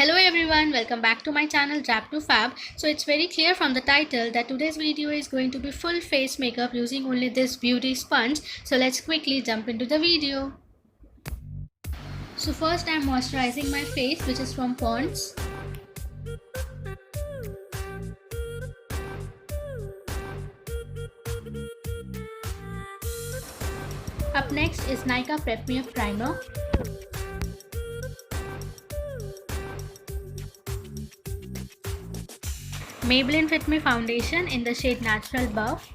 Hello everyone, welcome back to my channel Drap to Fab. So it's very clear from the title that today's video is going to be full face makeup using only this beauty sponge. So let's quickly jump into the video. So first I'm moisturizing my face, which is from Pond's. Up next is Nykaa Prep Me Up Primer. Maybelline Fit Me Foundation in the shade Natural Buff.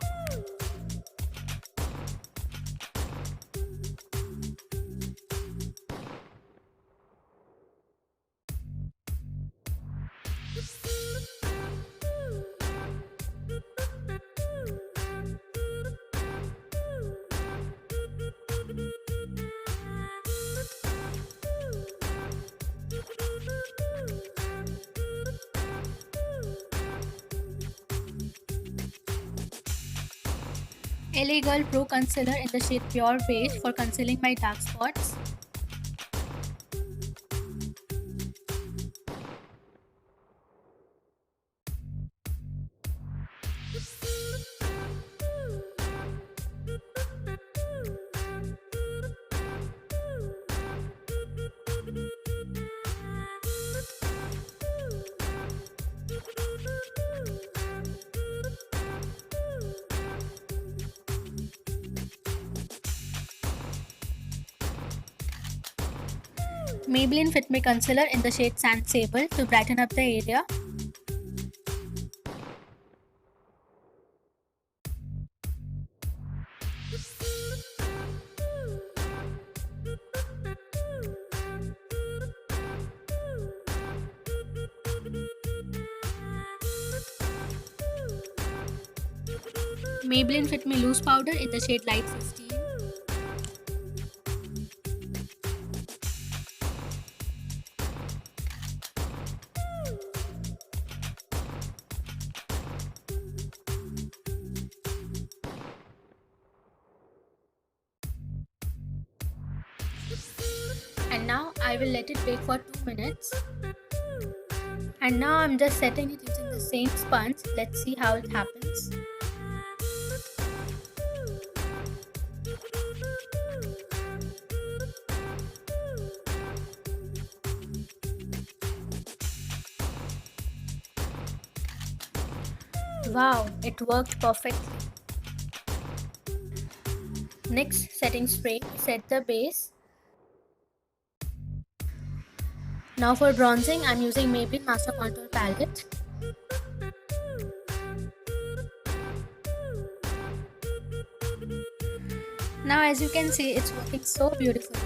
LA Girl Pro Concealer in the shade Pure Beige for concealing my dark spots. Maybelline Fit Me Concealer in the shade Sand Sable to brighten up the area. Maybelline Fit Me Loose Powder in the shade Light 15. And now I will let it bake for 2 minutes. And now I'm just setting it using the same sponge. Let's see how it happens. Wow, it worked perfectly. Next, setting spray to set the base. Now for bronzing, I'm using Maybelline Master Contour Palette. Now as you can see, it's working so beautifully.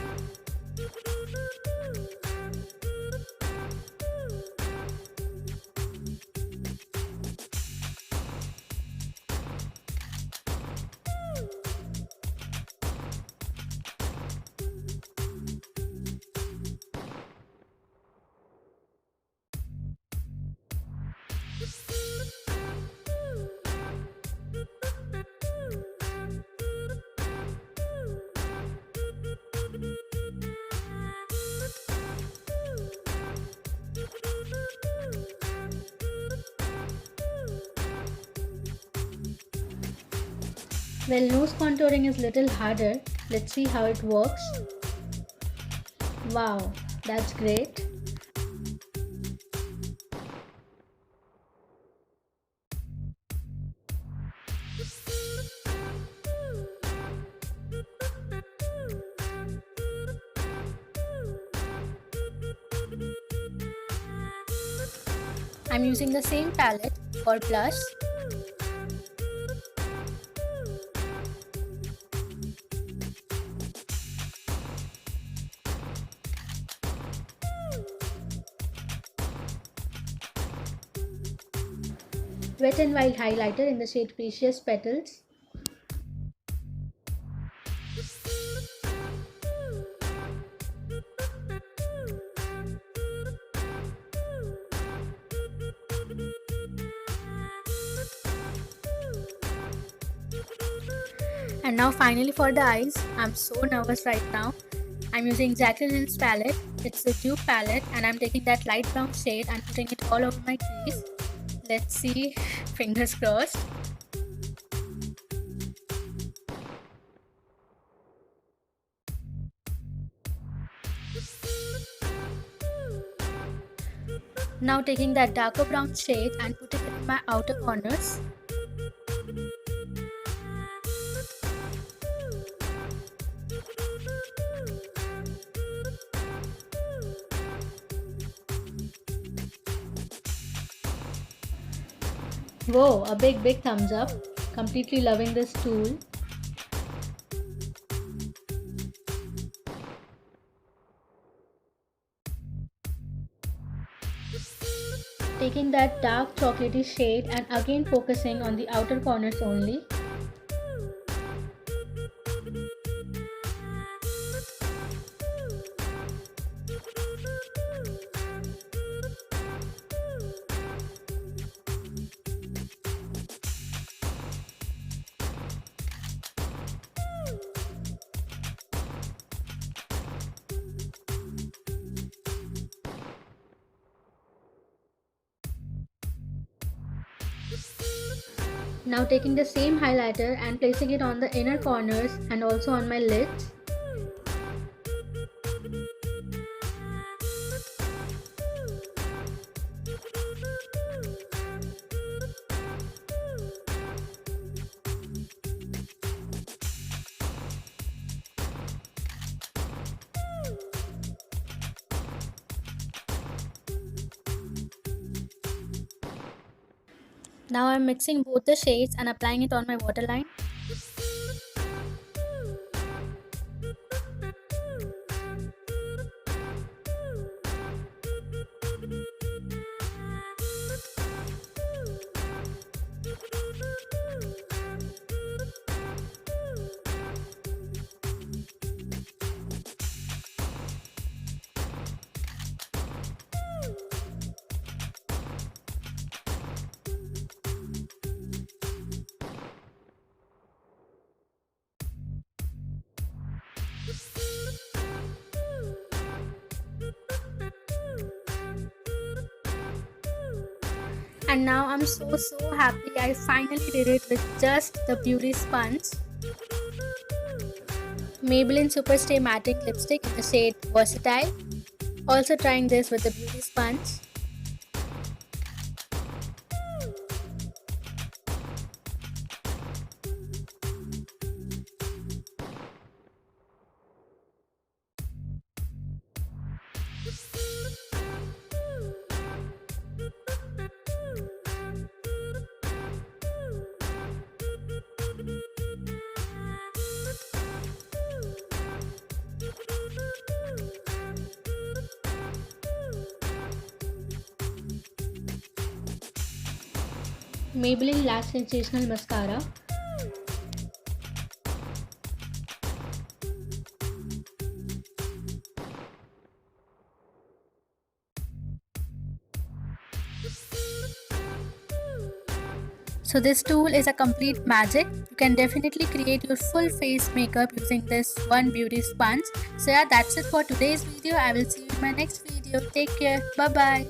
Well, nose contouring is little harder. Let's see how it works. Wow, that's great. I'm using the same palette for blush. Wet n Wild highlighter in the shade Precious Petals. And now finally for the eyes. I'm so nervous right now. I'm using Jacqueline's palette. It's the dupe palette, and I'm taking that light brown shade and putting it all over my crease. Let's see, fingers crossed. Now taking that darker brown shade and putting it in my outer corners. Whoa, a big thumbs up. Completely loving this tool. Taking that dark chocolatey shade and again focusing on the outer corners only. Now taking the same highlighter and placing it on the inner corners and also on my lids. Now I'm mixing both the shades and applying it on my waterline. And now I'm so happy I finally did it with just the beauty sponge. Maybelline Superstay Matting Lipstick in the shade Versatile. Also trying this with the beauty sponge. Maybelline Lash Sensational Mascara. So this tool is a complete magic. You can definitely create your full face makeup using this one beauty sponge. So yeah, that's it for today's video. I will see you in my next video. Take care. Bye bye.